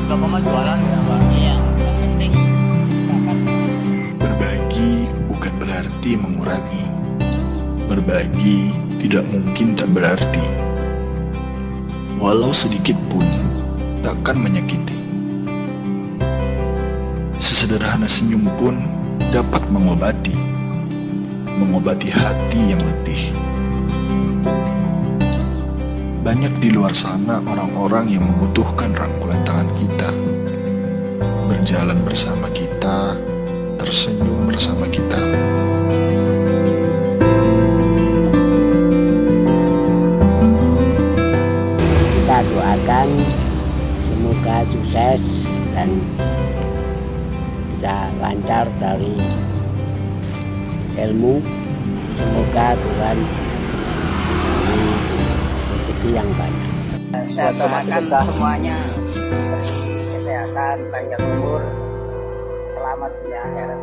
Bapak mah jualan ya Pak? Iya, yang penting dapat. Berbagi bukan berarti mengurangi. Berbagi tidak mungkin tak berarti. Walau sedikit pun takkan menyakiti. Sesederhana senyum pun dapat mengobati hati yang letih. Banyak di luar sana orang-orang yang membutuhkan rangkulan tangan kita, berjalan bersama kita, tersenyum bersama kita. Kita doakan semoga sukses dan bisa lancar dari ilmu. Semoga Tuhan beri rezeki yang banyak. Saya doakan semuanya diberi kesehatan, panjang umur, selamat dunia akhirat.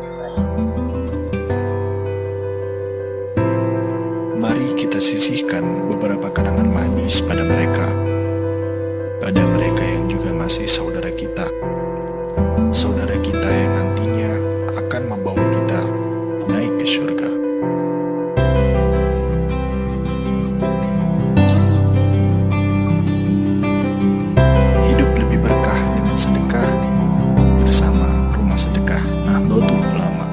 Mari kita sisihkan beberapa kenangan manis pada mereka. Pada mereka yang juga masih saudara kita. Saudara kita yang nantinya akan membawa kita naik ke surga. Hidup lebih berkah dengan sedekah bersama Rumah Sedekah Nahdlatul Ulama.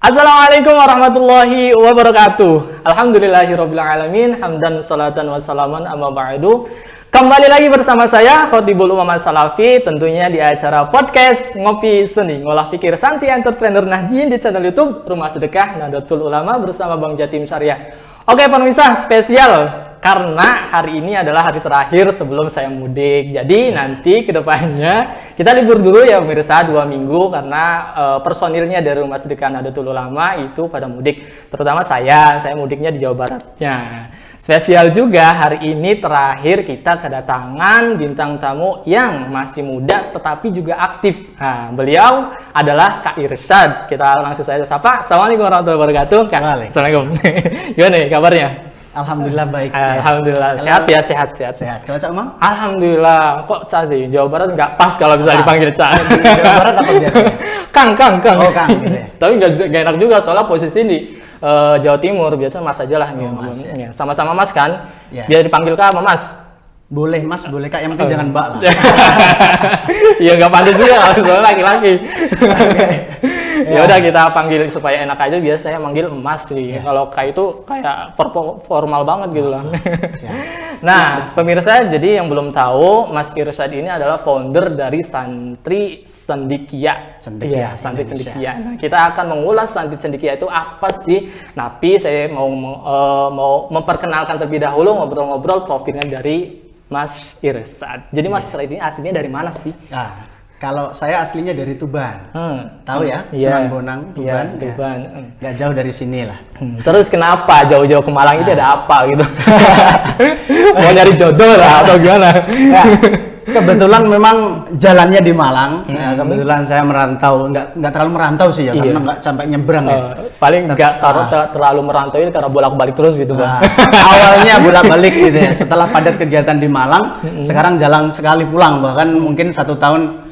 Assalamualaikum warahmatullahi wabarakatuh. Alhamdulillahirrabbilalamin. Hamdan salatan wassalaman amma ba'du. Kembali lagi bersama saya Khotibul Umam Salafi, tentunya di acara podcast Ngopi Seni Ngolah Pikir Santai Entrepreneur Nahdien di channel YouTube Rumah Sedekah Nahdlatul Ulama bersama Bang Jatim Syariah. Oke pemirsa, spesial karena hari ini adalah hari terakhir sebelum saya mudik. Jadi nanti kedepannya kita libur dulu ya pemirsa 2 minggu karena personilnya dari Rumah Sedekah Nahdlatul Ulama itu pada mudik. Terutama saya mudiknya di Jawa Baratnya. Spesial juga hari ini terakhir kita kedatangan bintang tamu yang masih muda tetapi juga aktif. Nah, beliau adalah Kak Irsyad. Kita langsung saja sapa. Assalamualaikum warahmatullahi wabarakatuh. Kak. Assalamualaikum. Gimana nih kabarnya? Alhamdulillah baik. Alhamdulillah sehat ya, sehat. Kalau Cak Umam? Alhamdulillah. Kok Cak sih? Jawa Barat nggak pas kalau bisa dipanggil Cak. Jawa Barat apa biasanya? Kang. Oh Kang. Gitu ya. Tapi nggak enak juga soalnya posisi di Jawa Timur biasanya Mas aja lah. Mas, ya. Sama-sama Mas kan? Ya. Biar dipanggil Kak sama Mas. Boleh Mas, boleh Kak. Yang penting jangan Mbak lah. Iya nggak pandai juga soalnya laki-laki. Ya udah kita panggil supaya enak aja. Biasa saya manggil Mas sih. Ya. Kalau Kak itu kayak formal banget gitu lah. Ya. Nah, pemirsa, jadi yang belum tahu, Mas Irsyad ini adalah founder dari Santri Cendekia. Iya, Santri Cendekia. Nah, kita akan mengulas Santri Cendekia itu apa sih? Tapi saya mau memperkenalkan terlebih dahulu, ngobrol-ngobrol profilnya dari Mas Irsyad. Jadi Mas Irsyad ini aslinya dari mana sih? Nah, kalau saya aslinya dari Tuban. Tahu ya? Iya. Sunan Bonang, Tuban. Iya, Tuban. Nggak jauh dari sini lah. Terus kenapa jauh-jauh ke Malang itu ada apa gitu? Mau nyari jodoh lah atau gimana? Ya, kebetulan memang jalannya di Malang. Ya, kebetulan saya merantau, nggak terlalu merantau sih ya, karena nggak sampai nyebrang ya. Paling nggak terlalu merantau ini karena bolak-balik terus gitu Bang. Awalnya bolak-balik gitu ya. Setelah padat kegiatan di Malang, sekarang jalan sekali pulang, bahkan mungkin 1 tahun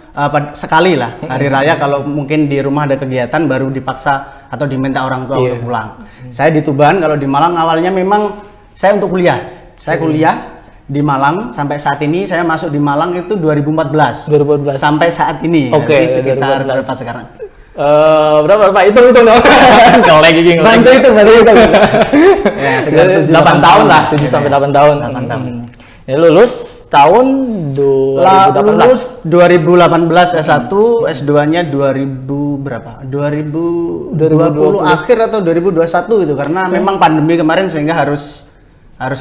sekali lah hari raya. Kalau mungkin di rumah ada kegiatan baru dipaksa atau diminta orang tua untuk pulang. Saya di Tuban. Kalau di Malang awalnya memang saya untuk kuliah. Saya kuliah di Malang sampai saat ini. Saya masuk di Malang itu 2014 sampai saat ini. Oke, sekitar berapa sekarang? Berapa? Hitung dong. Bantu itu. Ya, sekitar 8 tahun lah, 7 sampai 8 tahun. 8 tahun. Ya, lulus tahun 2018. Lulus 2018 S1, S2-nya 2000 berapa? 2020 akhir atau 2021 itu, karena memang pandemi kemarin sehingga harus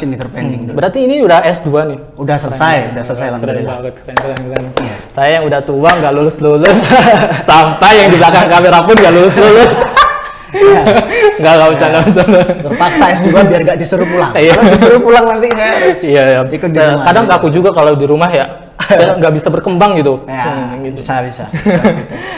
ini terpending dulu. Berarti ini udah S2 nih. Udah selesai Keren alhamdulillah. banget, keren. Saya yang udah tua nggak lulus sampai yang di belakang kamera pun nggak lulus. Nggak bercanda. Terpaksa S2 biar nggak disuruh pulang. Iya. Kalau disuruh pulang nanti saya harus Iya, iya. ikut di rumah. Kadang aku juga kalau di rumah ya nggak bisa berkembang gitu. Ya, Gitu. bisa.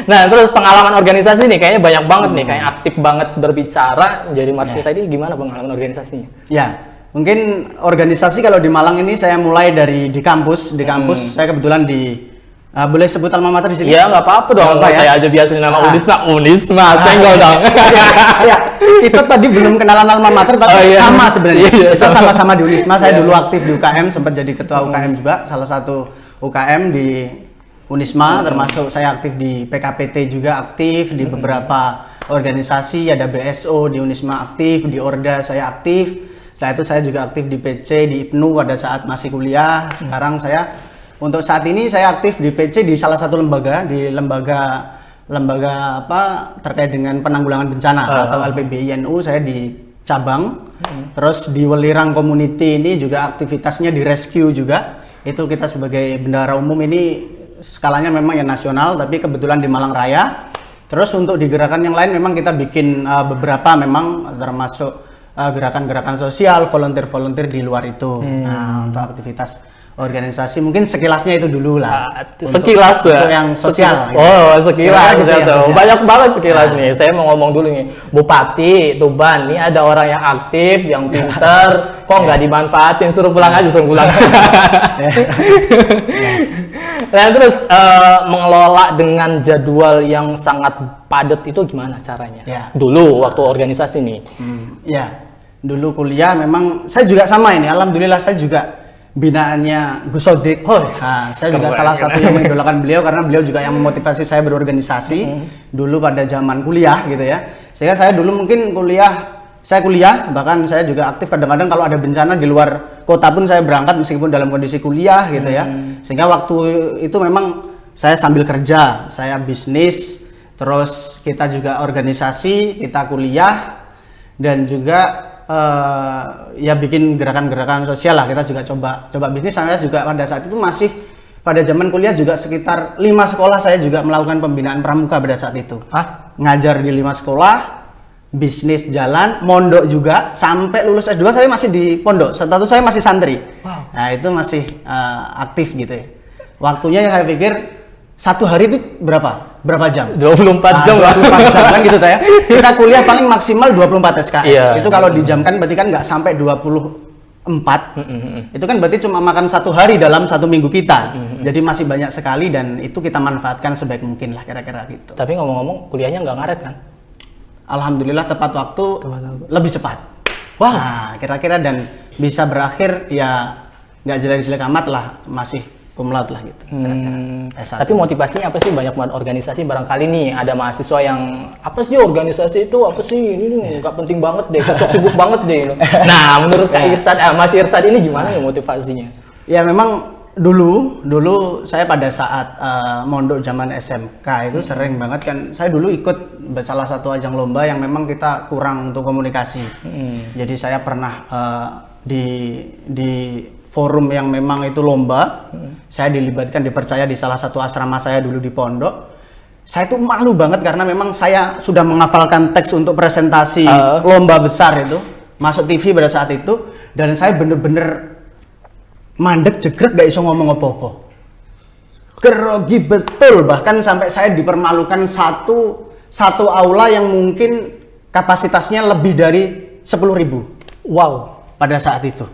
Nah, terus pengalaman organisasi nih kayaknya banyak banget nih, kayak aktif banget berbicara. Jadi Marsya tadi gimana pengalaman organisasinya? Ya, mungkin organisasi kalau di Malang ini saya mulai dari di kampus. Di kampus saya kebetulan boleh sebut alma mater di sini? Ya nggak apa-apa dong. Nggak apa ya? Saya aja biasa nama Unisma, senggol dong. Ya, kita tadi belum kenalan alma mater, tapi Oh, iya. sama sebenarnya. Iya, Kita sama. sama-sama di Unisma. Saya Iya. dulu aktif di UKM, sempat jadi ketua UKM juga, salah satu UKM di Unisma, termasuk saya aktif di PKPT juga aktif, di beberapa organisasi, ada BSO di Unisma aktif, di Orda saya aktif. Setelah itu saya juga aktif di PC, di IPNU pada saat masih kuliah. Sekarang untuk saat ini saya aktif di PC di salah satu lembaga, di lembaga apa terkait dengan penanggulangan bencana atau LPBINU, saya di cabang. Terus di Welirang Community ini juga aktivitasnya di rescue juga. Itu kita sebagai bendahara umum ini skalanya memang ya nasional, tapi kebetulan di Malang Raya. Terus untuk di gerakan yang lain memang kita bikin beberapa memang termasuk gerakan-gerakan sosial, volunteer di luar itu. Nah, untuk aktivitas organisasi mungkin sekilasnya itu dulu lah. Sekilas untuk yang sosial. gitu. Oh, sekilas. Gitu ya, sosial. Banyak banget sekilas nih. Saya mau ngomong dulu nih. Bupati Tuban, nih ada orang yang aktif, yang pinter, kok nggak dimanfaatin, suruh pulang aja, suruh pulang. Nah, terus mengelola dengan jadwal yang sangat padat itu gimana caranya? Ya. Dulu waktu organisasi nih. Ya, dulu kuliah memang saya juga sama ini. Alhamdulillah saya juga binaannya Gus Sodik. Oh, Nah, saya juga keren. salah satu yang mengidolakan beliau karena beliau juga yang memotivasi saya berorganisasi dulu pada zaman kuliah gitu ya. Sehingga saya dulu mungkin saya kuliah, bahkan saya juga aktif kadang-kadang kalau ada bencana di luar kota pun saya berangkat meskipun dalam kondisi kuliah gitu ya. Sehingga waktu itu memang saya sambil kerja, saya bisnis, terus kita juga organisasi, kita kuliah, dan juga ya bikin gerakan-gerakan sosial lah. Kita juga coba bisnis. Saya juga pada saat itu masih pada zaman kuliah juga sekitar 5 sekolah saya juga melakukan pembinaan pramuka pada saat itu. Ngajar di 5 sekolah, bisnis jalan, mondok juga, sampai lulus S2 saya masih di pondok. Status saya masih santri. Nah, itu masih aktif gitu ya. Waktunya saya pikir satu hari itu berapa jam? 24 jam lah. 24 jam kan gitu ya. Kita kuliah paling maksimal 24 SKS. Iya. Itu kalau dijamkan berarti kan nggak sampai 24. Itu kan berarti cuma makan satu hari dalam satu minggu kita. Jadi masih banyak sekali dan itu kita manfaatkan sebaik mungkin lah kira-kira gitu. Tapi ngomong-ngomong, kuliahnya nggak ngaret kan? Alhamdulillah tepat waktu, lebih cepat. Wah. Nah, kira-kira dan bisa berakhir ya nggak jelek-jelek amat lah, masih cum laude lah gitu. S1. Tapi motivasinya apa sih? Banyak banget organisasi, barangkali nih ada mahasiswa yang apa sih organisasi itu, apa sih ini nih nggak penting banget deh, sok sibuk banget deh. Nah, menurut Kak Irsad, Mas Irsad ini gimana ya motivasinya? Ya memang dulu saya pada saat mondok zaman SMK itu sering banget kan, saya dulu ikut salah satu ajang lomba yang memang kita kurang untuk komunikasi. Jadi saya pernah di forum yang memang itu lomba, saya dilibatkan, dipercaya di salah satu asrama saya dulu di pondok. Saya tuh malu banget karena memang saya sudah menghafalkan teks untuk presentasi lomba besar itu, masuk TV pada saat itu, dan saya bener-bener mandek jegrek gak iso ngomong apa-apa. Grogi betul, bahkan sampai saya dipermalukan satu aula yang mungkin kapasitasnya lebih dari 10.000. Wow. Pada saat itu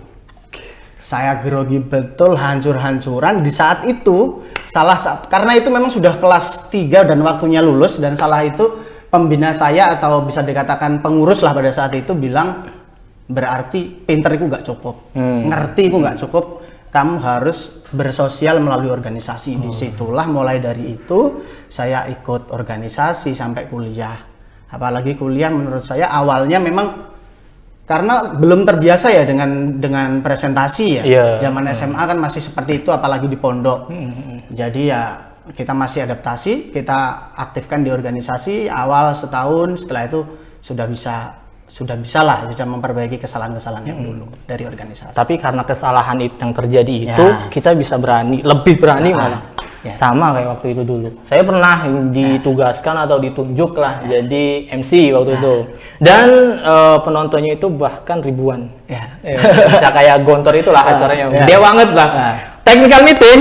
saya grogi betul, hancur-hancuran. Di saat itu karena itu memang sudah kelas 3 dan waktunya lulus, dan salah itu pembina saya atau bisa dikatakan pengurus lah pada saat itu bilang, berarti pinteriku nggak cukup, ngertiku nggak cukup, kamu harus bersosial melalui organisasi. Disitulah mulai dari itu saya ikut organisasi sampai kuliah. Apalagi kuliah menurut saya awalnya memang karena belum terbiasa ya dengan presentasi ya. Iya. Zaman SMA kan masih seperti itu, apalagi di pondok. Jadi ya kita masih adaptasi, kita aktifkan di organisasi awal setahun, setelah itu sudah bisa lah bisa memperbaiki kesalahan-kesalahan yang dulu dari organisasi. Tapi karena kesalahan yang terjadi itu, kita bisa lebih berani malah. Sama kayak waktu itu dulu. Saya pernah ditugaskan atau ditunjuk lah jadi MC waktu itu. Dan penontonnya itu bahkan ribuan. Bisa kayak Gontor itulah acaranya. Gede banget lah. Technical meeting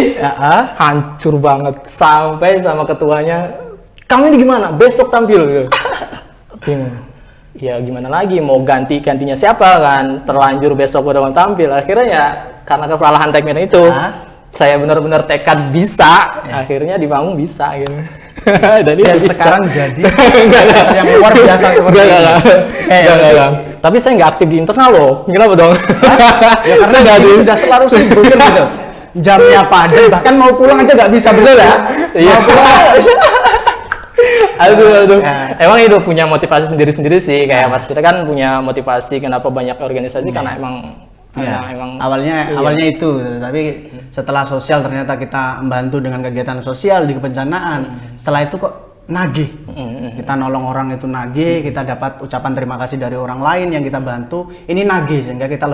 hancur banget sampai sama ketuanya, "Kamu ini gimana? Besok tampil." Gitu. Bingung. Ya gimana lagi, mau gantinya siapa kan, terlanjur besok udah mau tampil. Akhirnya ya karena kesalahan teknik itu saya benar-benar tekad bisa, akhirnya di panggung bisa gitu. Dan itu sekarang jadi yang luar biasa seperti ini. Tapi saya nggak aktif di internal loh. Kenapa dong? Ya karena nggak sudah selalu sibuk gitu. Jamnya padat, bahkan mau pulang aja nggak bisa, betul ya? Mau pulang. Aduh. Emang itu punya motivasi sendiri-sendiri sih. Kayak Mas kita kan punya motivasi kenapa banyak organisasi karena emang awalnya itu, tapi setelah sosial ternyata kita membantu dengan kegiatan sosial di kebencanaan. Setelah itu kok nagih. Kita nolong orang itu nagih, kita dapat ucapan terima kasih dari orang lain yang kita bantu. Ini nagih sehingga kita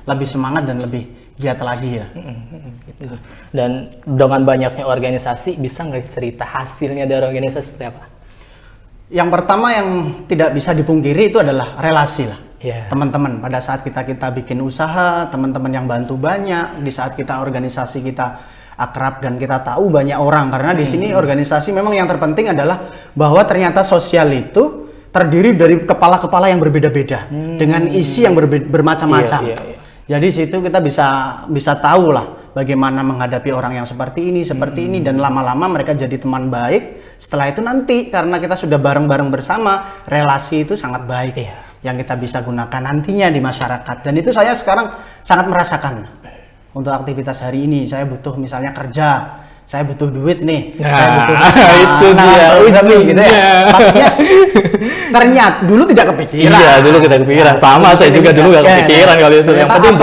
lebih semangat dan lebih giat lagi ya. Dan dengan banyaknya organisasi, bisa nggak cerita hasilnya dari organisasi seperti apa? Yang pertama yang tidak bisa dipungkiri itu adalah relasi lah. Teman-teman, pada saat kita bikin usaha, teman-teman yang bantu banyak, di saat kita organisasi kita akrab dan kita tahu banyak orang, karena di sini organisasi memang yang terpenting adalah bahwa ternyata sosial itu terdiri dari kepala-kepala yang berbeda-beda dengan isi yang bermacam-macam. Jadi situ kita bisa tahu lah bagaimana menghadapi orang yang seperti ini dan lama-lama mereka jadi teman baik. Setelah itu nanti karena kita sudah bareng-bareng bersama, relasi itu sangat baik yang kita bisa gunakan nantinya di masyarakat. Dan itu saya sekarang sangat merasakan untuk aktivitas hari ini. Saya butuh misalnya kerja, saya butuh duit nih, saya butuh itu dia ujungnya gitu ya. Maksudnya ternyata dulu tidak kepikiran. Iya, dulu kita kepikiran. Sama saya juga dulu gak kepikiran kalau itu. Yang penting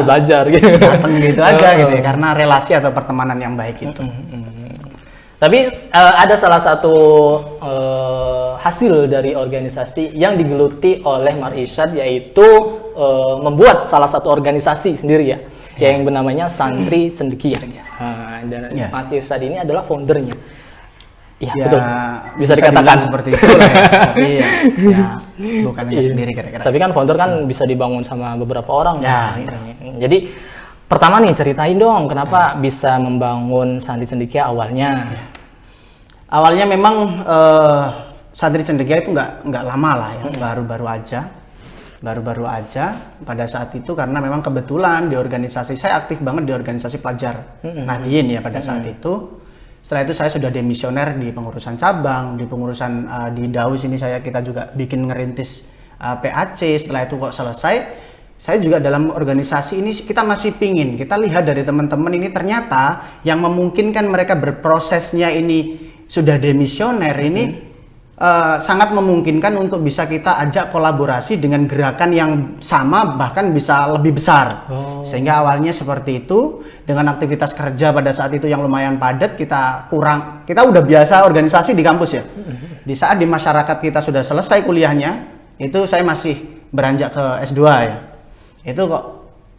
belajar gitu. Datang gitu aja gitu ya, karena relasi atau pertemanan yang baik itu. Tapi ada salah satu hasil dari organisasi yang digeluti oleh Mar Irsyad, yaitu membuat salah satu organisasi sendiri yang bernamanya Santri Cendekia. Dan Mas Irsyad ini adalah foundernya. Iya, betul. Bisa dikatakan seperti itu lah ya. Tapi bukan hanya sendiri kira-kira. Tapi kan founder kan bisa dibangun sama beberapa orang. Jadi pertama nih ceritain dong kenapa bisa membangun Santri Cendekia awalnya. Awalnya memang Santri Cendekia itu nggak lama lah ya, baru-baru aja pada saat itu, karena memang kebetulan di organisasi saya aktif banget di organisasi pelajar Nahdien ya pada saat itu. Setelah itu saya sudah demisioner di pengurusan cabang, di pengurusan di Daus ini kita juga bikin ngerintis PAC. Setelah itu kok selesai, saya juga dalam organisasi ini kita masih kita lihat dari teman-teman ini ternyata yang memungkinkan mereka berprosesnya ini sudah demisioner ini sangat memungkinkan untuk bisa kita ajak kolaborasi dengan gerakan yang sama, bahkan bisa lebih besar. Sehingga awalnya seperti itu, dengan aktivitas kerja pada saat itu yang lumayan padat, kita udah biasa organisasi di kampus ya. Di saat di masyarakat kita sudah selesai kuliahnya, itu saya masih beranjak ke S2 ya. Itu kok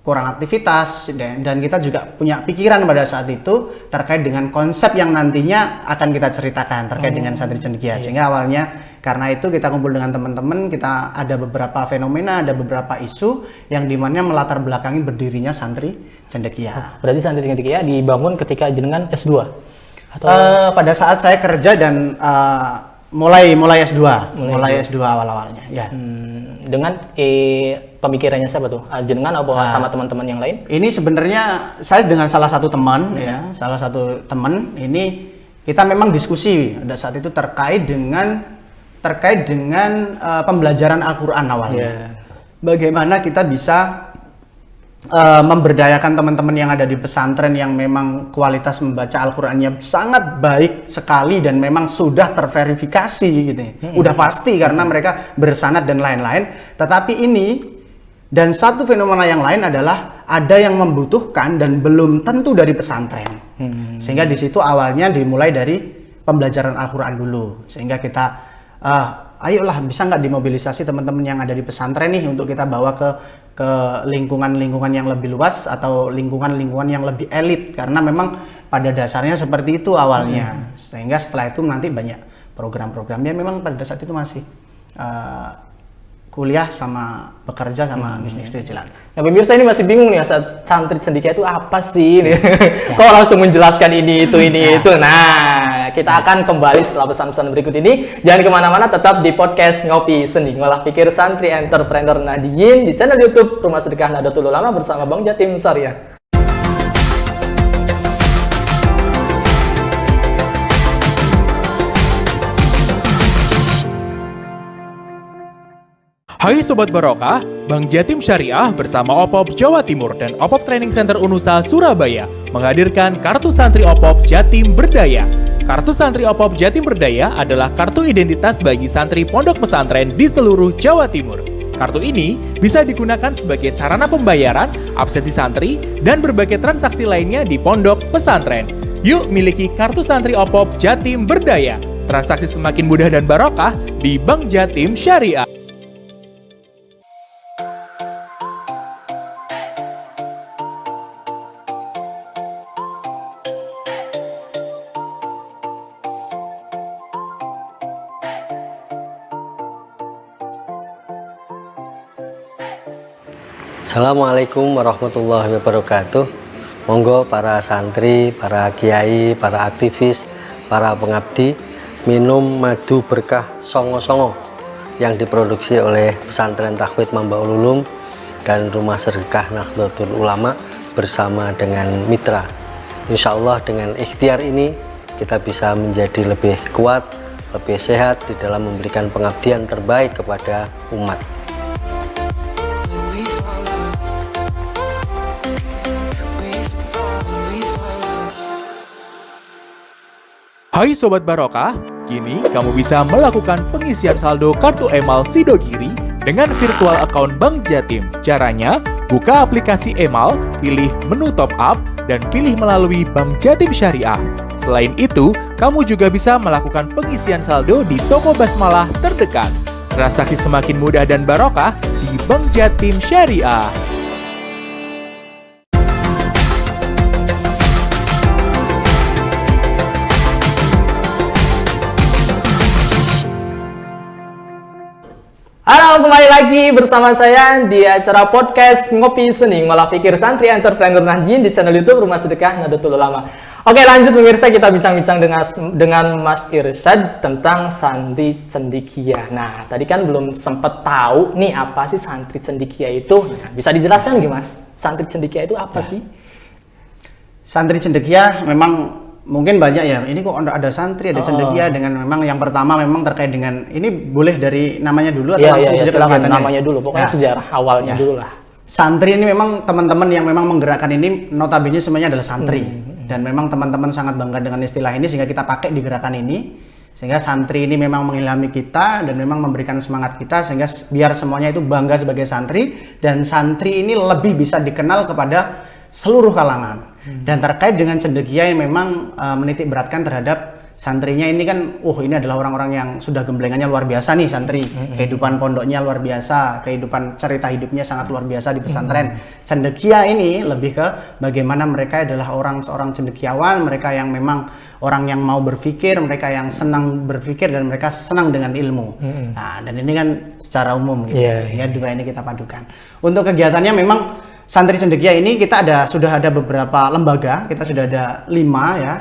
kurang aktivitas, dan kita juga punya pikiran pada saat itu terkait dengan konsep yang nantinya akan kita ceritakan terkait dengan Santri Cendekia. Sehingga awalnya karena itu kita kumpul dengan teman-teman, kita ada beberapa fenomena, ada beberapa isu yang dimana melatar belakangi berdirinya Santri Cendekia. Berarti Santri Cendekia dibangun ketika jenengan S2? Atau? Pada saat saya kerja dan mulai S2 awal-awalnya ya. Dengan pemikirannya siapa tuh? Jenengan apa sama teman-teman yang lain? Ini sebenarnya saya dengan salah satu teman ini kita memang diskusi pada saat itu terkait dengan pembelajaran Al-Qur'an awalnya. Bagaimana kita bisa memberdayakan teman-teman yang ada di pesantren yang memang kualitas membaca Al-Qur'annya sangat baik sekali dan memang sudah terverifikasi gitu ya. Udah pasti karena mereka bersanad dan lain-lain. Tetapi ini dan satu fenomena yang lain adalah ada yang membutuhkan dan belum tentu dari pesantren. Sehingga di situ awalnya dimulai dari pembelajaran Al-Qur'an dulu. Sehingga kita ayolah bisa nggak dimobilisasi teman-teman yang ada di pesantren nih untuk kita bawa ke lingkungan-lingkungan yang lebih luas atau lingkungan-lingkungan yang lebih elit, karena memang pada dasarnya seperti itu awalnya. Sehingga setelah itu nanti banyak program-programnya memang pada saat itu masih kuliah sama bekerja sama bisnis kecilan. Nah pemirsa ini masih bingung nih, santri cendekia itu apa sih? Kok langsung menjelaskan ini itu. Nah kita akan kembali setelah pesan-pesan berikut ini. Jangan kemana-mana, tetap di podcast Ngopi Sendi, ngolah pikir santri entrepreneur Nahdliyin di channel YouTube Rumah Sedekah Nahdlatul Ulama bersama Bang Jatim Syariah. Hai Sobat Barokah, Bang Jatim Syariah bersama OPOP Jawa Timur dan OPOP Training Center Unusa Surabaya menghadirkan Kartu Santri OPOP Jatim Berdaya. Kartu Santri OPOP Jatim Berdaya adalah kartu identitas bagi santri pondok pesantren di seluruh Jawa Timur. Kartu ini bisa digunakan sebagai sarana pembayaran, absensi santri, dan berbagai transaksi lainnya di pondok pesantren. Yuk miliki Kartu Santri OPOP Jatim Berdaya. Transaksi semakin mudah dan barokah di Bang Jatim Syariah. Assalamualaikum warahmatullahi wabarakatuh. Monggo para santri, para kiai, para aktivis, para pengabdi minum madu berkah songo-songo yang diproduksi oleh Pesantren Tahfidz Mambaul Ulum dan Rumah Sedekah Nahdlatul Ulama bersama dengan mitra. Insya Allah dengan ikhtiar ini kita bisa menjadi lebih kuat, lebih sehat di dalam memberikan pengabdian terbaik kepada umat. Hai Sobat Barokah, kini kamu bisa melakukan pengisian saldo kartu emal Sidogiri dengan virtual account Bank Jatim. Caranya, buka aplikasi emal, pilih menu top up, dan pilih melalui Bank Jatim Syariah. Selain itu, kamu juga bisa melakukan pengisian saldo di toko basmalah terdekat. Transaksi semakin mudah dan barokah di Bank Jatim Syariah. Halo, kembali lagi bersama saya di acara podcast Ngopi Sening, ngolah pikir santri entrepreneur Nahdliyin di channel YouTube Rumah Sedekah Nahdlatul Ulama. Oke, lanjut pemirsa, kita bincang-bincang dengan Mas Irsyad tentang santri cendekia. Nah, tadi kan belum sempat tahu nih apa sih santri cendekia itu. Nah, bisa dijelaskan nggak Mas, santri cendekia itu apa sih? Santri cendekia memang mungkin banyak ya, ini kok ada santri, ada cendekia, dengan memang yang pertama memang terkait dengan, ini boleh dari namanya dulu atau langsung saja silakan namanya dulu, pokoknya sejarah awalnya dulu lah. Santri ini memang teman-teman yang memang menggerakkan ini notabene semuanya adalah santri, dan memang teman-teman sangat bangga dengan istilah ini sehingga kita pakai di gerakan ini, sehingga santri ini memang mengilhami kita dan memang memberikan semangat kita sehingga biar semuanya itu bangga sebagai santri, dan santri ini lebih bisa dikenal kepada seluruh kalangan. Dan terkait dengan cendekia yang memang menitik beratkan terhadap santrinya ini kan, ini adalah orang-orang yang sudah gemblengannya luar biasa nih santri, kehidupan pondoknya luar biasa, kehidupan cerita hidupnya sangat luar biasa di pesantren. Cendekia ini lebih ke bagaimana mereka adalah seorang cendekiawan, mereka yang memang orang yang mau berpikir, mereka yang senang berpikir dan mereka senang dengan ilmu. Nah, dan ini kan secara umum gitu. Sehingga dua ini kita padukan. Untuk kegiatannya memang santri cendekia ini kita sudah ada beberapa lembaga, kita sudah ada 5 ya.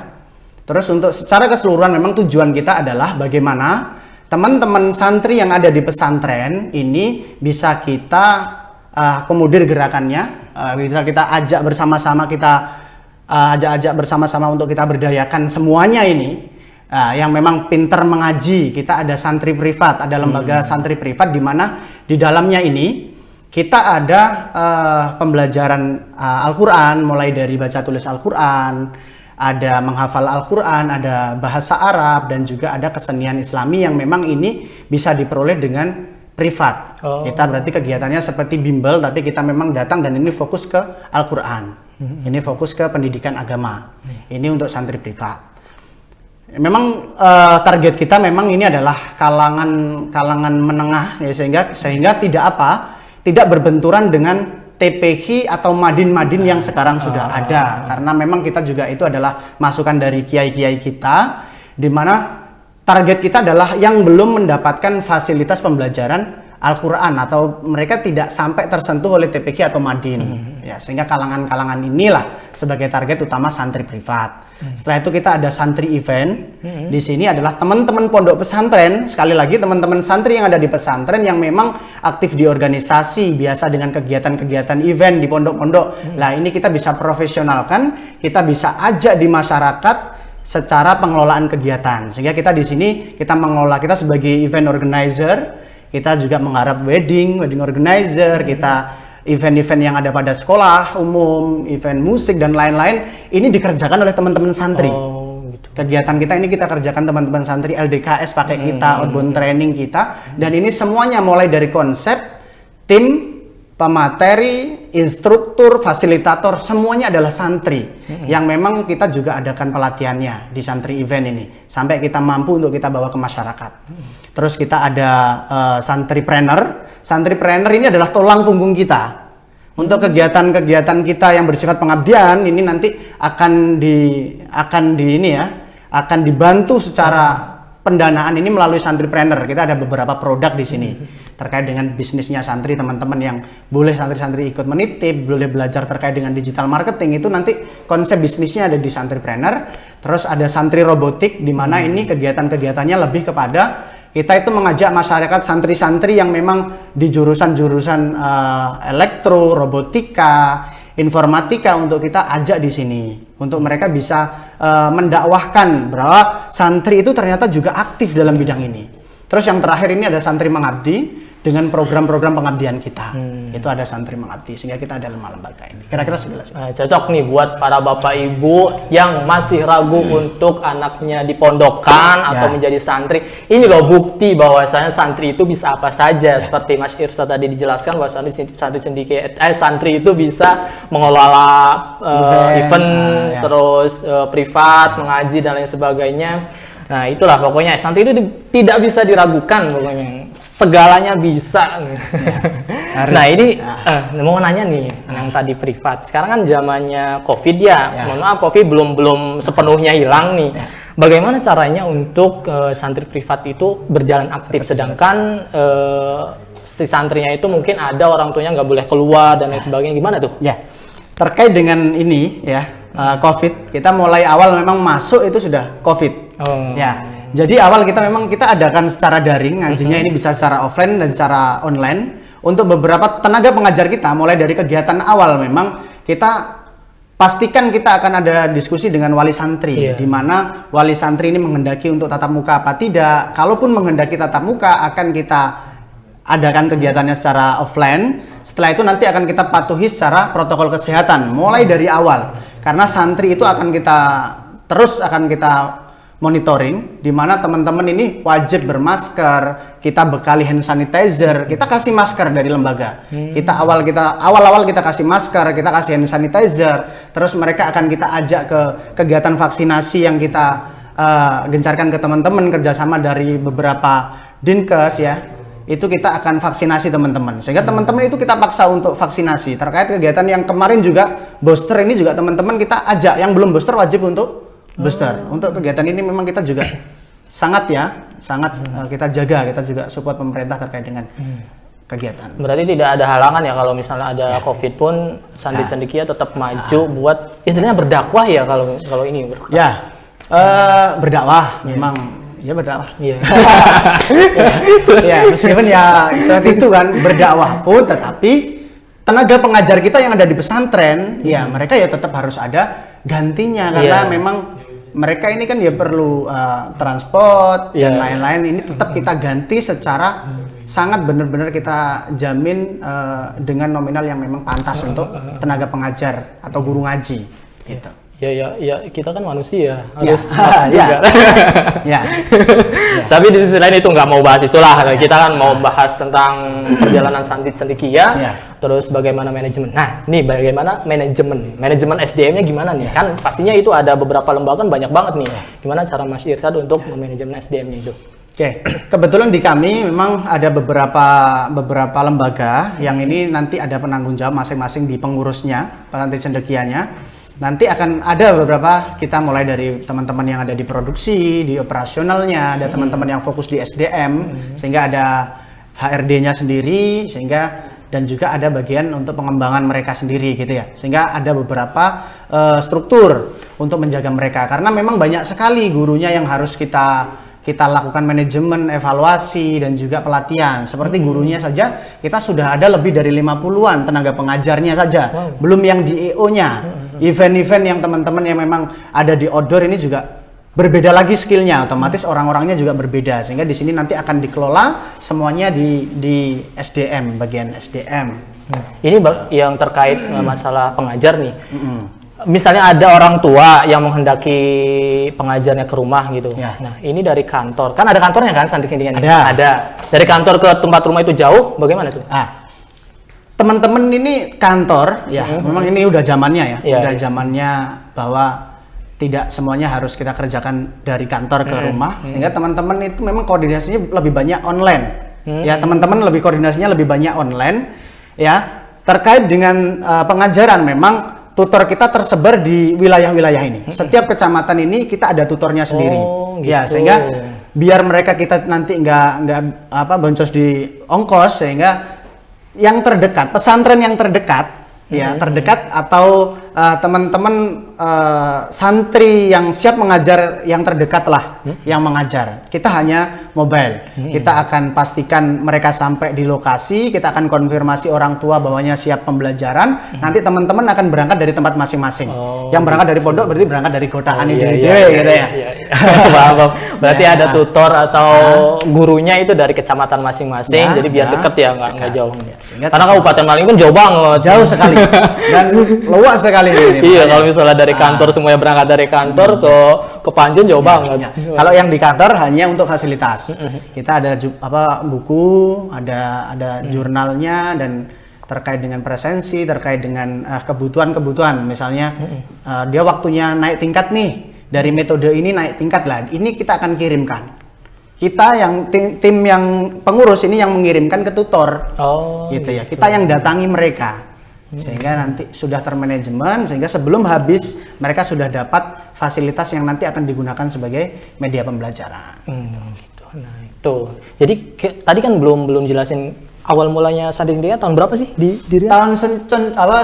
Terus untuk secara keseluruhan memang tujuan kita adalah bagaimana teman-teman santri yang ada di pesantren ini bisa kita akomodir gerakannya, bisa kita ajak bersama-sama, ajak bersama-sama untuk kita berdayakan semuanya ini. Yang memang pinter mengaji, kita ada santri privat, ada lembaga santri privat di mana di dalamnya ini kita ada pembelajaran Al-Quran, mulai dari baca tulis Al-Quran, ada menghafal Al-Quran, ada bahasa Arab, dan juga ada kesenian Islami yang memang ini bisa diperoleh dengan privat. Kita berarti kegiatannya seperti bimbel, tapi kita memang datang dan ini fokus ke Al-Quran. Ini fokus ke pendidikan agama. Ini untuk santri privat. Memang target kita memang ini adalah kalangan menengah ya, sehingga tidak berbenturan dengan TPQ atau madin-madin yang sekarang sudah ada, karena memang kita juga itu adalah masukan dari kiai-kiai kita, di mana target kita adalah yang belum mendapatkan fasilitas pembelajaran Al-Quran atau mereka tidak sampai tersentuh oleh TPQ atau madin ya, sehingga kalangan-kalangan inilah sebagai target utama santri privat. Setelah itu kita ada santri event. Di sini adalah teman-teman pondok pesantren, sekali lagi teman-teman santri yang ada di pesantren yang memang aktif di organisasi, biasa dengan kegiatan-kegiatan event di pondok-pondok. Nah, ini kita bisa profesionalkan, kita bisa ajak di masyarakat secara pengelolaan kegiatan. Sehingga kita di sini kita mengelola, kita sebagai event organizer, kita juga mengharap wedding organizer, kita event-event yang ada pada sekolah umum, event musik dan lain-lain, ini dikerjakan oleh teman-teman santri. Gitu. Kegiatan kita ini kita kerjakan teman-teman santri, LDKS pakai kita, outbound training kita, dan ini semuanya mulai dari konsep, tim, pemateri, instruktur, fasilitator, semuanya adalah santri yang memang kita juga adakan pelatihannya di santri event ini sampai kita mampu untuk kita bawa ke masyarakat. Terus kita ada santripreneur. Santripreneur ini adalah tulang punggung kita untuk kegiatan-kegiatan kita yang bersifat pengabdian. Ini nanti akan dibantu secara pendanaan ini melalui santripreneur. Kita ada beberapa produk di sini terkait dengan bisnisnya santri, teman-teman yang boleh santri-santri ikut menitip, boleh belajar terkait dengan digital marketing, itu nanti konsep bisnisnya ada di santripreneur. Terus ada santri robotik, di mana ini kegiatan-kegiatannya lebih kepada kita itu mengajak masyarakat santri-santri yang memang di jurusan-jurusan elektro, robotika, informatika untuk kita ajak di sini untuk mereka bisa mendakwahkan bahwa santri itu ternyata juga aktif dalam bidang ini. Terus yang terakhir ini ada santri mengabdi dengan program-program pengabdian kita. Itu ada santri mengabdi, sehingga kita ada 5 lembaga ini. Kira-kira segitu. Cocok nih buat para bapak ibu yang masih ragu untuk anaknya dipondokkan atau menjadi santri. Ini loh bukti bahwasanya santri itu bisa apa saja. Seperti Mas Irsa tadi dijelaskan bahwa santri itu bisa mengelola event terus privat, mengaji dan lain sebagainya. Nah, itulah pokoknya santri itu tidak bisa diragukan, pokoknya segalanya bisa. Nah, ini mau nanya nih yang tadi privat. Sekarang kan zamannya Covid ya. Mohon maaf, Covid belum sepenuhnya hilang nih. Bagaimana caranya untuk santri privat itu berjalan aktif, sedangkan si santrinya itu mungkin ada orang tuanya nggak boleh keluar dan lain sebagainya, gimana tuh? Ya, terkait dengan ini ya, Covid, kita mulai awal memang masuk itu sudah Covid. Ya, jadi awal kita adakan secara daring, ngajinya ini bisa secara offline dan secara online. Untuk beberapa tenaga pengajar kita, mulai dari kegiatan awal memang kita pastikan kita akan ada diskusi dengan wali santri, di mana wali santri ini menghendaki untuk tatap muka apa tidak. Kalaupun menghendaki tatap muka, akan kita adakan kegiatannya secara offline. Setelah itu nanti akan kita patuhi secara protokol kesehatan mulai dari awal, karena santri itu akan kita monitoring, di mana teman-teman ini wajib bermasker, kita bekali hand sanitizer, kita kasih masker dari lembaga. Awal-awal kita kasih masker, kita kasih hand sanitizer, terus mereka akan kita ajak ke kegiatan vaksinasi yang kita gencarkan ke teman-teman, kerjasama dari beberapa dinkes ya. Itu kita akan vaksinasi teman-teman, sehingga teman-teman itu kita paksa untuk vaksinasi. Terkait kegiatan yang kemarin juga booster ini juga teman-teman kita ajak, yang belum booster wajib untuk booster. Untuk kegiatan ini memang kita juga sangat kita jaga, kita juga support pemerintah terkait dengan kegiatan. Berarti tidak ada halangan ya kalau misalnya ada Covid pun santri-santrinya tetap maju buat istilahnya berdakwah ya kalau ini. Berdakwah memang. Ya berdakwah. Iya. Ya, meskipun ya seperti itu kan, berdakwah pun tetapi tenaga pengajar kita yang ada di pesantren, ya mereka ya tetap harus ada gantinya, karena memang mereka ini kan ya perlu transport dan lain-lain. Ini tetap kita ganti secara sangat benar-benar kita jamin dengan nominal yang memang pantas untuk tenaga pengajar atau guru ngaji gitu. Ya, kita kan manusia Ya. harus juga. Ya. Tapi di sisi lain itu nggak mau bahas itulah. Kita kan mau bahas tentang perjalanan Santri Cendekia, Ya. terus bagaimana manajemen. Nah, ini bagaimana manajemen SDM-nya gimana nih? Kan pastinya itu ada beberapa lembaga kan banyak banget nih. Gimana cara Mas Irsad untuk memanajemen SDM-nya itu? Oke, kebetulan di kami memang ada beberapa lembaga yang ini nanti ada penanggung jawab masing-masing di pengurusnya, Santri Cendekianya. Nanti akan ada beberapa, kita mulai dari teman-teman yang ada di produksi, di operasionalnya, ada teman-teman yang fokus di SDM, sehingga ada HRD-nya sendiri, dan juga ada bagian untuk pengembangan mereka sendiri gitu ya. Sehingga ada beberapa struktur untuk menjaga mereka, karena memang banyak sekali gurunya yang harus kita lakukan manajemen, evaluasi, dan juga pelatihan. Seperti gurunya saja, kita sudah ada lebih dari 50-an tenaga pengajarnya saja. Belum yang di EO-nya. Event-event yang teman-teman yang memang ada di outdoor ini juga berbeda lagi skillnya. Otomatis orang-orangnya juga berbeda. Sehingga di sini nanti akan dikelola semuanya di SDM, bagian SDM. Ini yang terkait masalah pengajar nih. Misalnya ada orang tua yang menghendaki pengajarnya ke rumah gitu. Ya. Nah, ini dari kantor. Kan ada kantornya kan Santri Cendekia? Ada. Dari kantor ke tempat rumah itu jauh, bagaimana tuh? Teman-teman ini kantor, ya, memang ini udah zamannya ya. Iya. Udah zamannya bahwa tidak semuanya harus kita kerjakan dari kantor ke rumah, sehingga teman-teman itu memang koordinasinya lebih banyak online. Ya, teman-teman koordinasinya lebih banyak online. Ya, terkait dengan pengajaran memang tutor kita tersebar di wilayah-wilayah ini. Setiap kecamatan ini kita ada tutornya sendiri. Ya, gitu. sehingga biar mereka kita nanti nggak boncos di ongkos, sehingga yang terdekat, pesantren yang terdekat, ya terdekat atau teman-teman santri yang siap mengajar yang terdekat lah yang mengajar. Kita hanya mobile. Kita akan pastikan mereka sampai di lokasi, kita akan konfirmasi orang tua bahwanya siap pembelajaran. Nanti teman-teman akan berangkat dari tempat masing-masing. Yang berangkat dari pondok berarti berangkat dari kotaan gitu ya. Paham. Berarti ada tutor atau gurunya itu dari kecamatan masing-masing, jadi biar deket ya, nggak jauh. Karena Kabupaten Malang pun jauh banget. Jauh sekali. Dan luas sekali ini. Iya, kalau misalnya dari kantor semuanya berangkat dari kantor ke Panjen jauh banget. Kalau yang di kantor hanya untuk fasilitas. Kita ada buku, ada jurnalnya, dan terkait dengan presensi, terkait dengan kebutuhan-kebutuhan. Misalnya dia waktunya naik tingkat nih, dari metode ini naik tingkat lah. Ini kita akan kirimkan. Kita yang tim yang pengurus ini yang mengirimkan ke tutor. Gitu ya. Kita yang datangi mereka. Sehingga nanti sudah termanajemen, sehingga sebelum habis mereka sudah dapat fasilitas yang nanti akan digunakan sebagai media pembelajaran. Gitu. Nah, itu. Jadi tadi kan belum jelasin awal mulanya Santri Cendekia tahun berapa sih di Riau?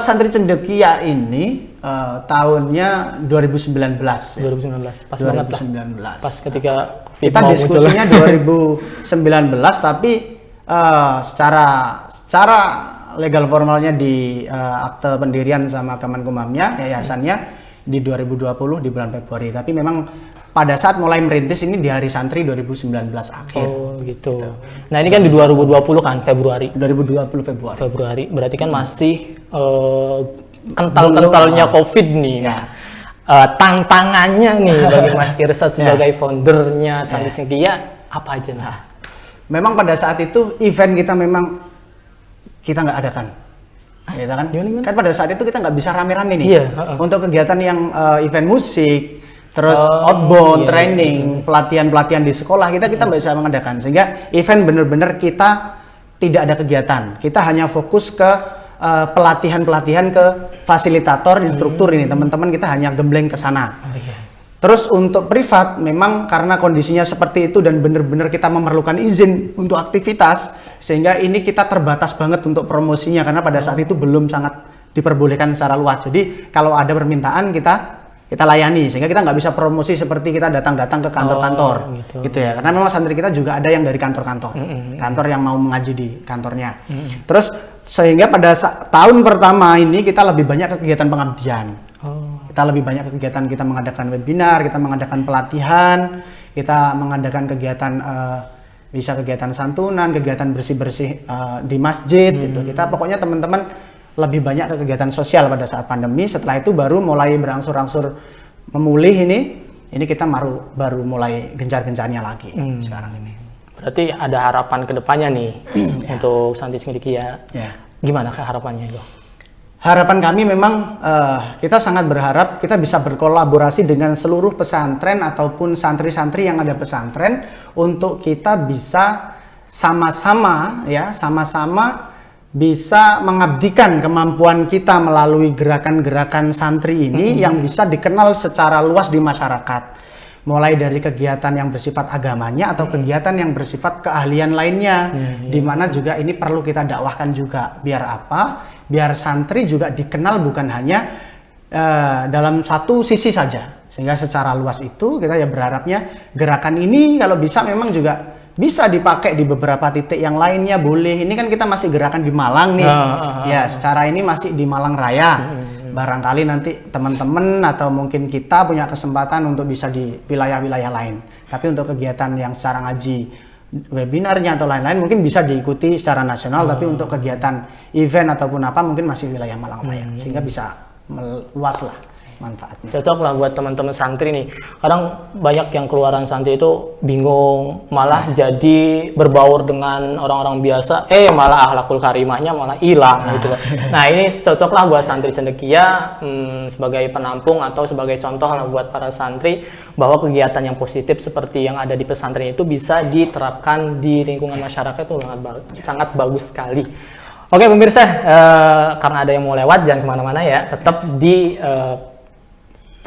Santri Cendekia ini tahunnya 2019. 2019. Pas banget lah. 2019. Pas ketika COVID kita mau diskusinya 2019, tapi secara legal formalnya di akte pendirian sama Kemenkumhamnya, yayasannya di 2020 di bulan Februari. Tapi memang pada saat mulai merintis ini di Hari Santri 2019 akhir. Oh gitu. Nah ini kan di 2020 kan Februari. 2020 Februari. Februari. Berarti kan masih kental-kentalnya COVID nih. Ya. Tantangannya nih bagi Mas Irsad sebagai foundernya Santri Cendekia apa aja nah? Memang pada saat itu event kita memang kita nggak adakan, gitu kan? Gimana? Kan pada saat itu kita nggak bisa rame-rame nih. Iya, untuk kegiatan yang event musik, terus outbound, training, pelatihan-pelatihan di sekolah kita nggak bisa mengadakan. Sehingga event bener-bener kita tidak ada kegiatan. Kita hanya fokus ke pelatihan-pelatihan ke fasilitator, instruktur ini. Teman-teman kita hanya gembleng ke sana. Terus untuk privat, memang karena kondisinya seperti itu dan benar-benar kita memerlukan izin untuk aktivitas, sehingga ini kita terbatas banget untuk promosinya karena pada saat itu belum sangat diperbolehkan secara luas. Jadi kalau ada permintaan kita layani, sehingga kita nggak bisa promosi seperti kita datang-datang ke kantor-kantor, gitu ya. Karena memang santri kita juga ada yang dari kantor-kantor, kantor yang mau mengaji di kantornya. Terus sehingga pada tahun pertama ini kita lebih banyak kegiatan pengabdian. Kita lebih banyak kegiatan, kita mengadakan webinar, kita mengadakan pelatihan, kita mengadakan kegiatan bisa kegiatan santunan, kegiatan bersih-bersih di masjid gitu. Kita pokoknya teman-teman lebih banyak ke kegiatan sosial pada saat pandemi. Setelah itu baru mulai berangsur-angsur memulih ini kita baru mulai gencar-gencarnya lagi sekarang ini. Berarti ada harapan ke depannya nih untuk Santri Cendekia. Ya. Gimana harapannya itu? Harapan kami memang kita sangat berharap kita bisa berkolaborasi dengan seluruh pesantren ataupun santri-santri yang ada pesantren untuk kita bisa sama-sama bisa mengabdikan kemampuan kita melalui gerakan-gerakan santri ini yang bisa dikenal secara luas di masyarakat. Mulai dari kegiatan yang bersifat agamanya atau kegiatan yang bersifat keahlian lainnya, di mana juga ini perlu kita dakwahkan juga. Biar apa? Biar santri juga dikenal bukan hanya dalam satu sisi saja. Sehingga secara luas itu kita ya berharapnya gerakan ini kalau bisa memang juga bisa dipakai di beberapa titik yang lainnya, boleh. Ini kan kita masih gerakan di Malang nih. Ya, secara ini masih di Malang Raya. Barangkali nanti teman-teman atau mungkin kita punya kesempatan untuk bisa di wilayah-wilayah lain. Tapi untuk kegiatan yang secara ngaji, webinarnya atau lain-lain mungkin bisa diikuti secara nasional. Tapi untuk kegiatan event ataupun apa mungkin masih wilayah Malang Raya. Sehingga bisa meluas lah manfaatnya. Cocok lah buat teman-teman santri nih. Kadang banyak yang keluaran santri itu bingung, malah jadi berbaur dengan orang-orang biasa, malah akhlakul karimahnya malah hilang gitu. Nah ini cocok lah buat Santri Cendekia sebagai penampung atau sebagai contoh lah buat para santri bahwa kegiatan yang positif seperti yang ada di pesantren itu bisa diterapkan di lingkungan masyarakat itu sangat bagus sekali. Oke pemirsa, karena ada yang mau lewat jangan kemana-mana ya, tetap di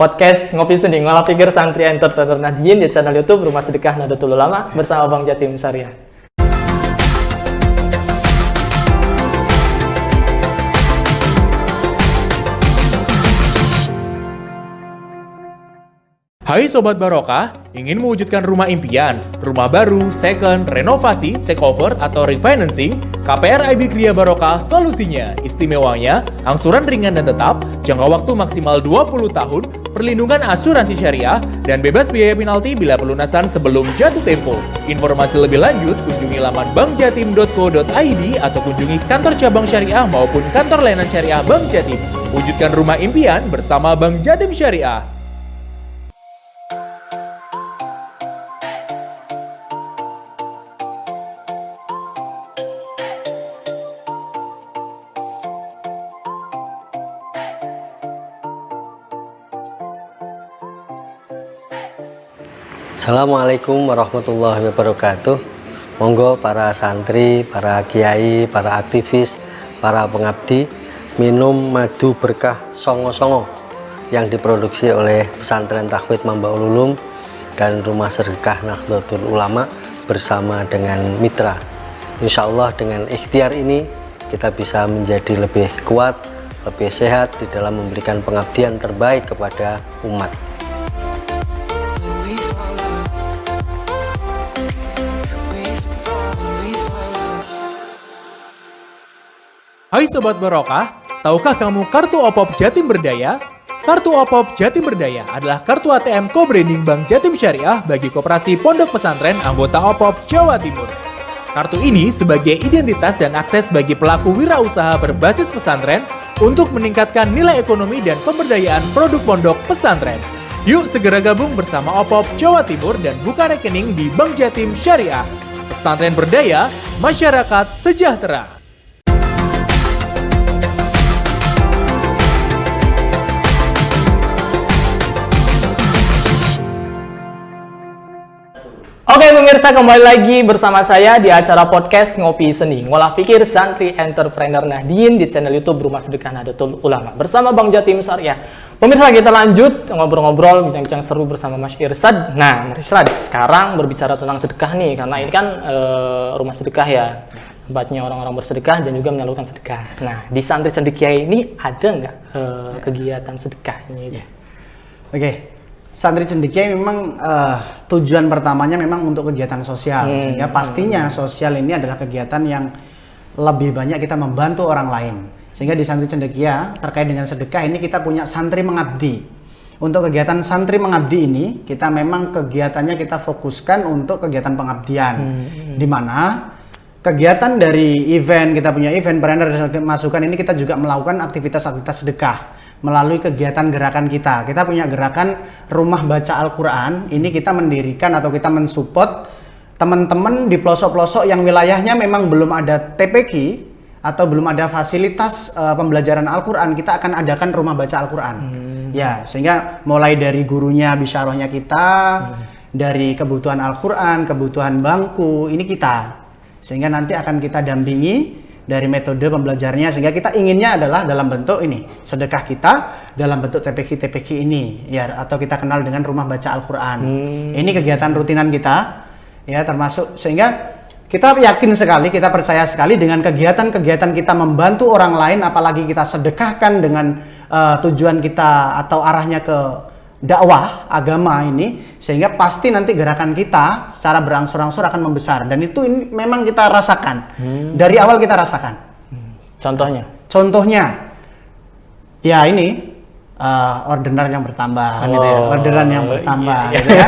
podcast Ngopi Sening, ngolah pikir santri entrepreneur Nahdien di channel YouTube Rumah Sedekah Nahdlatul Ulama bersama Bang Jatim Syariah. Hai Sobat Barokah, ingin mewujudkan rumah impian, rumah baru, second, renovasi, takeover, atau refinancing? KPR IB Kriya Barokah solusinya. Istimewanya, angsuran ringan dan tetap, jangka waktu maksimal 20 tahun, perlindungan asuransi syariah, dan bebas biaya penalti bila pelunasan sebelum jatuh tempo. Informasi lebih lanjut, kunjungi laman bankjatim.co.id atau kunjungi kantor cabang syariah maupun kantor layanan syariah Bank Jatim. Wujudkan rumah impian bersama Bank Jatim Syariah. Assalamualaikum warahmatullahi wabarakatuh. Monggo para santri, para kiai, para aktivis, para pengabdi minum madu berkah songo-songo yang diproduksi oleh Pesantren Tahfidz Mambaul Ulum dan Rumah Sedekah Nahdlatul Ulama bersama dengan mitra. Insya Allah dengan ikhtiar ini kita bisa menjadi lebih kuat, lebih sehat di dalam memberikan pengabdian terbaik kepada umat. Hai Sobat Barokah, tahukah kamu kartu OPOP Jatim Berdaya? Kartu OPOP Jatim Berdaya adalah kartu ATM co-branding Bank Jatim Syariah bagi koperasi pondok pesantren anggota OPOP Jawa Timur. Kartu ini sebagai identitas dan akses bagi pelaku wirausaha berbasis pesantren untuk meningkatkan nilai ekonomi dan pemberdayaan produk pondok pesantren. Yuk segera gabung bersama OPOP Jawa Timur dan buka rekening di Bank Jatim Syariah. Pesantren berdaya, masyarakat sejahtera. Oke pemirsa, kembali lagi bersama saya di acara podcast Ngopi Sening, ngolah pikir santri entrepreneur Nahdien di channel YouTube Rumah Sedekah Nahdlatul Ulama bersama Bang Jatim Syariah. Pemirsa, kita lanjut ngobrol-ngobrol, bincang-bincang seru bersama Mas Irsyad. Nah, Mas Irsyad, sekarang berbicara tentang sedekah nih, karena ini kan rumah sedekah ya, tempatnya orang-orang bersedekah dan juga menyalurkan sedekah. Nah, di Santri Cendekia ini ada nggak kegiatan sedekahnya itu? Oke. Santri Cendekia memang tujuan pertamanya memang untuk kegiatan sosial, sehingga pastinya sosial ini adalah kegiatan yang lebih banyak kita membantu orang lain. Sehingga di Santri Cendekia terkait dengan sedekah ini kita punya santri mengabdi. Untuk kegiatan santri mengabdi ini kita memang kegiatannya kita fokuskan untuk kegiatan pengabdian, di mana kegiatan dari event, kita punya event planner dan masukan ini kita juga melakukan aktivitas-aktivitas sedekah melalui kegiatan gerakan kita. Kita punya gerakan Rumah Baca Al-Quran, ini kita mendirikan atau kita mensupport teman-teman di pelosok-pelosok yang wilayahnya memang belum ada TPQ atau belum ada fasilitas pembelajaran Al-Quran, kita akan adakan Rumah Baca Al-Quran. Ya, sehingga mulai dari gurunya bisyarahnya kita, dari kebutuhan Al-Quran, kebutuhan bangku, ini kita. Sehingga nanti akan kita dampingi dari metode pembelajarnya, sehingga kita inginnya adalah dalam bentuk ini, sedekah kita dalam bentuk TPQ ini, ya, atau kita kenal dengan Rumah Baca Al-Quran. Ini kegiatan rutinan kita, ya, termasuk sehingga kita yakin sekali, kita percaya sekali dengan kegiatan-kegiatan kita membantu orang lain, apalagi kita sedekahkan dengan tujuan kita atau arahnya ke dakwah agama ini, sehingga pasti nanti gerakan kita secara berangsur-angsur akan membesar, dan itu ini memang kita rasakan dari awal kita rasakan. Contohnya ya ini orderan yang bertambah, gitu ya. Orderan yang bertambah, gitu ya.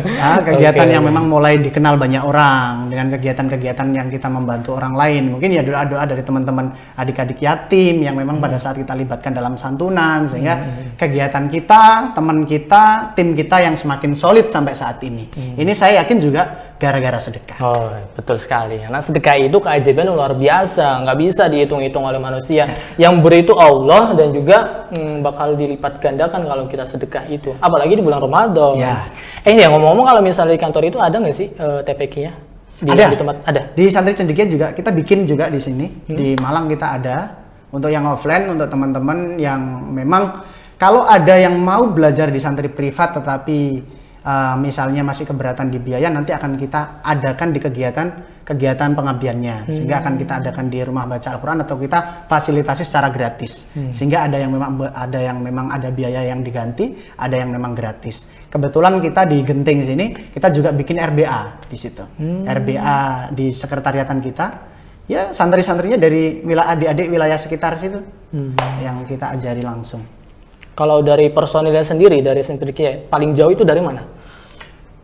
Nah, kegiatan yang memang mulai dikenal banyak orang dengan kegiatan-kegiatan yang kita membantu orang lain. Mungkin ya doa-doa dari teman-teman adik-adik yatim yang memang pada saat kita libatkan dalam santunan, sehingga kegiatan kita, teman kita, tim kita yang semakin solid sampai saat ini. Ini saya yakin juga gara-gara sedekah. Oh, betul sekali. Karena sedekah itu keajaiban luar biasa, nggak bisa dihitung-hitung oleh manusia. Yang beri itu Allah, dan juga bakal dilipat gandakan kalau kita sedekah itu. Apalagi di bulan Ramadan. Ya. Ini ya, ngomong-ngomong, kalau misalnya di kantor itu ada nggak sih TPQ-nya? Di tempat ada. Di Santri Cendekia juga kita bikin juga di sini. Di Malang kita ada. Untuk yang offline, untuk teman-teman yang memang kalau ada yang mau belajar di santri privat tetapi misalnya masih keberatan di biaya, nanti akan kita adakan di kegiatan pengabdiannya, sehingga akan kita adakan di Rumah Baca Al-Quran atau kita fasilitasi secara gratis, sehingga ada yang memang ada biaya yang diganti, ada yang memang gratis. Kebetulan kita di Genting sini kita juga bikin RBA di situ, RBA di sekretariatan kita, ya santri-santrinya dari adik-adik wilayah sekitar situ yang kita ajari langsung. Kalau dari personilnya sendiri, dari Santri Cendekia, paling jauh itu dari mana?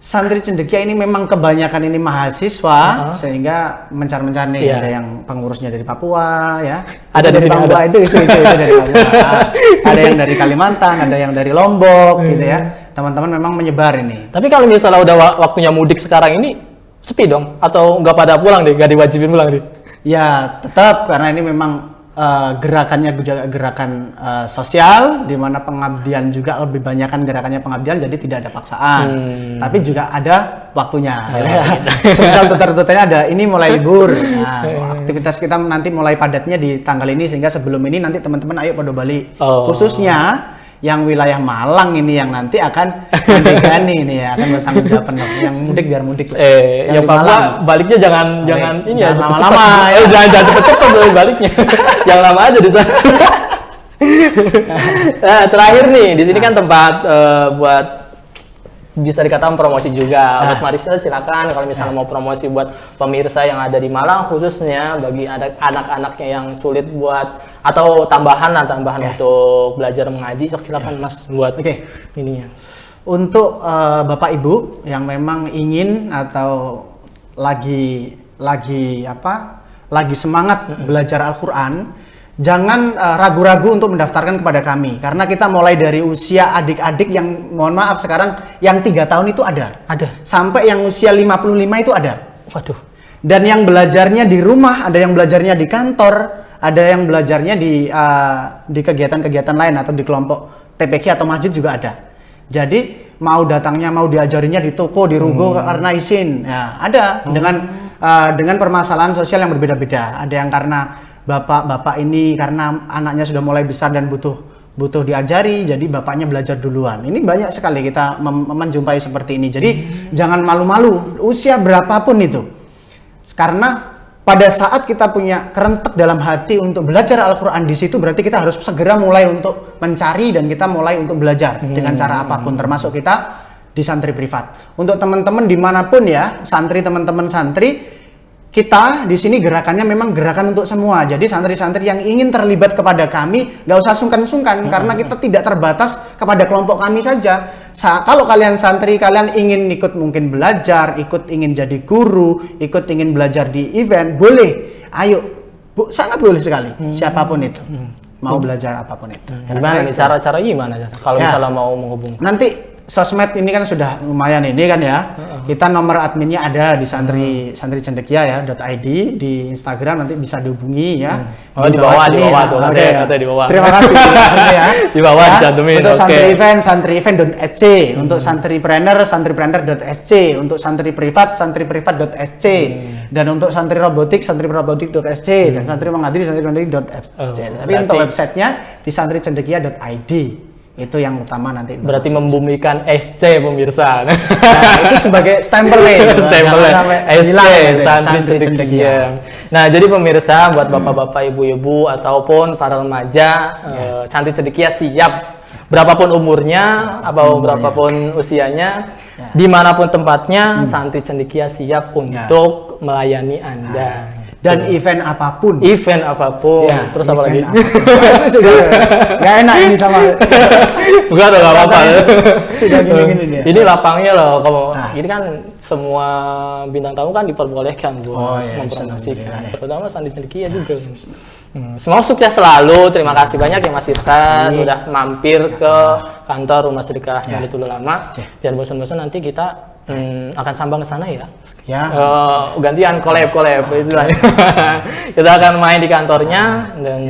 Santri Cendekia ini memang kebanyakan ini mahasiswa, sehingga mencar-mencar nih, ada yang pengurusnya dari Papua, ya. Ada di dari sini, Papua, ada. itu dari Papua. Ada yang dari Kalimantan, ada yang dari Lombok, gitu ya. Teman-teman memang menyebar ini. Tapi kalau misalnya udah waktunya mudik sekarang ini, sepi dong? Atau nggak pada pulang deh, nggak diwajibin pulang deh? Ya, tetap, karena ini memang gerakannya juga gerakan sosial, di mana pengabdian juga lebih banyak kan gerakannya pengabdian, jadi tidak ada paksaan, tapi juga ada waktunya. Sebentar tutar-tutarnya ada, ini mulai libur, nah, aktivitas kita nanti mulai padatnya di tanggal ini, sehingga sebelum ini nanti teman-teman ayo pada balik, khususnya yang wilayah Malang ini yang nanti akan mendekani ini ya, akan bertanggung jawab penuh. Yang mudik biar mudik. Yang Papua baliknya jangan ini ya, lama-lama. Jangan cepet-cepet baliknya. Yang lama aja di sana. Nah, terakhir nih, di sini kan tempat buat bisa dikatakan promosi juga. Buat Marisa silakan kalau misalnya mau promosi buat pemirsa yang ada di Malang, khususnya bagi anak-anaknya yang sulit buat atau tambahan untuk belajar mengaji, silakan Mas buat ininya. Untuk Bapak Ibu yang memang ingin atau lagi semangat belajar Al-Qur'an, jangan ragu-ragu untuk mendaftarkan kepada kami, karena kita mulai dari usia adik-adik yang mohon maaf sekarang yang 3 tahun itu ada sampai yang usia 55 itu ada. Waduh. Dan yang belajarnya di rumah, ada yang belajarnya di kantor, ada yang belajarnya di kegiatan-kegiatan lain atau di kelompok TPQ atau masjid juga ada. Jadi mau datangnya, mau diajarinya di toko, di rugo karena izin, ya ada. Dengan permasalahan sosial yang berbeda-beda. Ada yang karena bapak ini karena anaknya sudah mulai besar dan butuh diajari, jadi bapaknya belajar duluan. Ini banyak sekali kita menjumpai seperti ini. Jadi jangan malu-malu usia berapapun itu, karena pada saat kita punya kerentek dalam hati untuk belajar Al-Quran di situ, berarti kita harus segera mulai untuk mencari dan kita mulai untuk belajar dengan cara apapun, termasuk kita di santri privat. Untuk teman-teman dimanapun ya, teman-teman santri, kita di sini gerakannya memang gerakan untuk semua. Jadi santri-santri yang ingin terlibat kepada kami, nggak usah sungkan-sungkan, karena kita tidak terbatas kepada kelompok kami saja. kalau kalian santri, kalian ingin ikut mungkin belajar, ingin jadi guru, ingin belajar di event, boleh. Ayo, sangat boleh sekali. Siapapun itu. Mau belajar apapun itu. Gimana nih cara gimana? Kalau misalnya mau menghubungi? Nanti sosmed ini kan sudah lumayan ini kan ya. Kita nomor adminnya ada di santricendekia ya .id, di Instagram nanti bisa dihubungi ya. Oh, di bawah tuh. Oke, di bawah. Terima kasih ya. Di bawah dicantumin. Untuk santri event.sc, untuk santripreneur.sc, untuk santri privat.sc, dan untuk santri robotik.sc, dan santri mengadili.sc. Tapi untuk websitenya di santricendekia.id. Itu yang utama nanti. Berarti membumikan SC pemirsa. Nah, itu sebagai stempel SC Santri Cendekia. Nah, jadi pemirsa buat bapak-bapak, ibu-ibu ataupun para remaja, Santri Cendekia siap berapapun umurnya, berapapun usianya, dimanapun tempatnya, Santri Cendekia siap untuk melayani Anda. Dan event apapun. Ya, terus apa lagi? Gak enak ini sama. Enggak dong, gak apa-apa. Sudah gini-gini dia. Ini lapangnya loh, ini kan semua bintang tamu kan diperbolehkan buat mempromosikan. Terutama Santri Cendekia juga. Semoga sukses selalu. Terima kasih banyak ya Mas Irsan udah mampir ke kantor Rumah Sedekah Nahdlatul Ulama. Jangan bosan-bosan, nanti kita akan sambang ke sana ya. Gantian collab itulah. Kita akan main di kantornya dan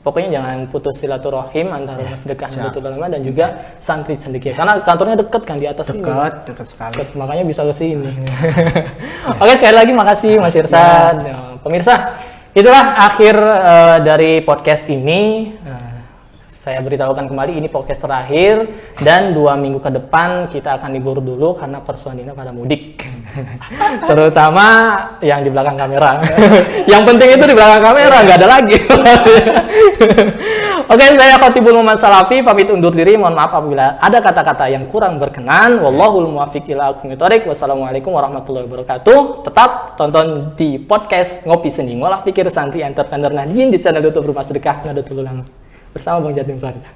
pokoknya jangan putus silaturahim antara Rumah Sedekah Nahdlatul Ulama dan juga Santri Cendekia karena kantornya dekat kan di atas ini. Dekat sekali. Makanya bisa ke sini. Oke, sekali lagi makasih Mas Irsan. Pemirsa, itulah akhir dari podcast ini. Saya beritahukan kembali ini podcast terakhir dan 2 minggu ke depan kita akan libur dulu karena personilnya pada mudik. Terutama yang di belakang kamera. Yang penting itu di belakang kamera, nggak ada lagi. Oke, saya Khotibul Muhammad Salafi pamit undur diri. Mohon maaf apabila ada kata-kata yang kurang berkenan. Wallahul muwaffiq ila aqwamit thoriq. Wassalamualaikum warahmatullahi wabarakatuh. Tetap tonton di podcast Ngopi Seni Ngolah Pikir Santri Entrepreneur Nahdien di channel YouTube Rumah Sedekah Nahdlatul Ulama bersama Bang Jatim Syariah.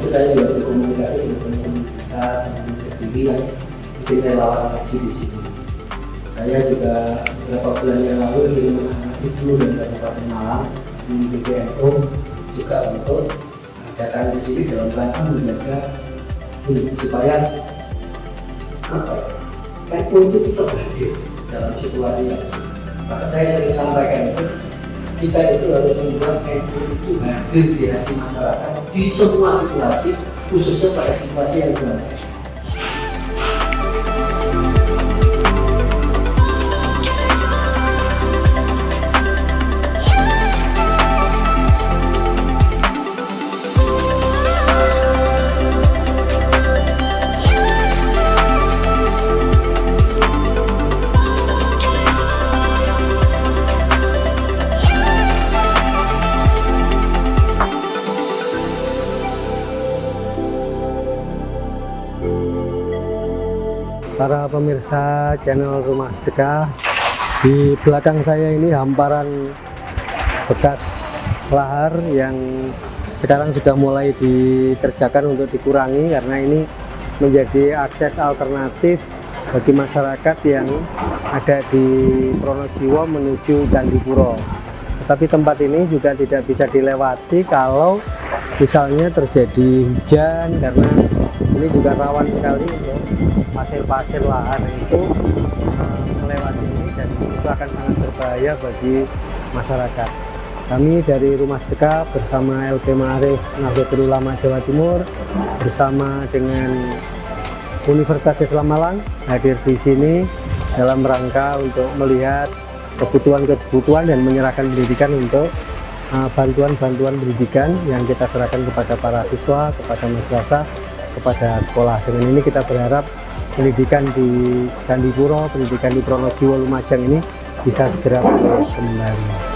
Saya juga berkomunikasi dengan teman-teman kita, teman-teman TV yang bikin relawan haji di sini. Saya juga beberapa bulan yang lalu kirim anak ibu dari Kabupaten Malang di PBNU juga untuk datang di sini dalam rangka menjaga supaya NU itu tetap hadir dalam situasi yang sulit. Maka saya sering sampaikan itu, kita itu harus membuat NU itu hadir di hati masyarakat di semua situasi, khususnya pada situasi yang benar. Para pemirsa channel Rumah Sedekah, di belakang saya ini hamparan bekas lahar yang sekarang sudah mulai dikerjakan untuk dikurangi, karena ini menjadi akses alternatif bagi masyarakat yang ada di Pronojiwo menuju Candipuro. Tetapi tempat ini juga tidak bisa dilewati kalau misalnya terjadi hujan, karena ini juga rawan sekali untuk pasir-pasir lahar itu melewati ini, dan itu akan sangat berbahaya bagi masyarakat. Kami dari Rumah Sedekah bersama LP Ma'arif Nahdlatul Ulama Jawa Timur bersama dengan Universitas Islam Malang hadir di sini dalam rangka untuk melihat kebutuhan dan menyerahkan pendidikan untuk bantuan-bantuan pendidikan yang kita serahkan kepada para siswa, kepada madrasah, kepada sekolah. Dengan ini kita berharap pendidikan di Candipuro, pendidikan di Pronojiwo Lumajang ini bisa segera kembali.